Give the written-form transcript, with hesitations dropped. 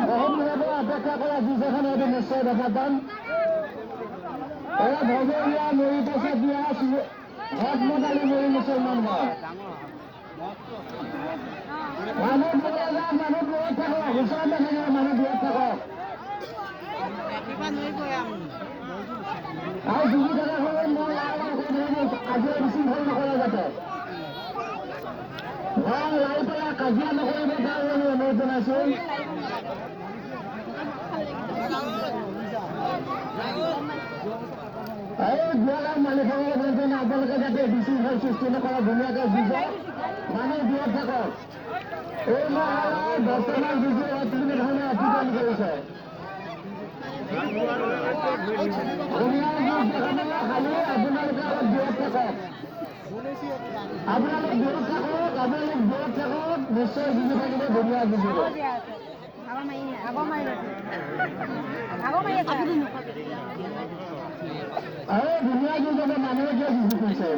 বহুত দিনৰ পৰা অপেক্ষা কৰা যুঁজখন হয়তো নিশ্চয় দেখা পাম। এয়া ভজৰীয়া মৰি পাছে দিয়া হক মদালি মৰি মুছলমান গাঁও মানুহ দূৰত যাওক, মানুহ দূৰত থাকক, ওচৰত নাথাকিব, মানুহ দূৰত থাকক। আৰু যুঁজি থকা সময়ত মই আজি বেছি ভুল নকৰে যাতে ভাল লাই পেলাই কাজিয়া নকৰিব তাৰ অনুৰোধ জনাইছো। এই গোৱালাৰ মালিকসকলে বলছেন আপোনালোকে যাতে বিশৃংখল সৃষ্টি নকৰে, ধুনীয়াকৈ যুঁজক, মানুহ দূৰত থাকক। এই মহালয় বৰ্তমান যুঁজে বিভিন্ন ধৰণে অতিক্ৰম কৰিছে। ধুনীয়া যুঁজ দেখাবলৈ খালি আপোনালোকে অলপ দূৰত থাকক। আপোনালোক দূৰত থাকক, আপোনালোক দূৰত থাকক, নিশ্চয় যুঁজি থাকিব, ধুনীয়া যুঁজিব। আৰু ধুনীয়া যুঁজ হ'ব, মানুহে কিয় যুঁজি কৰিছে।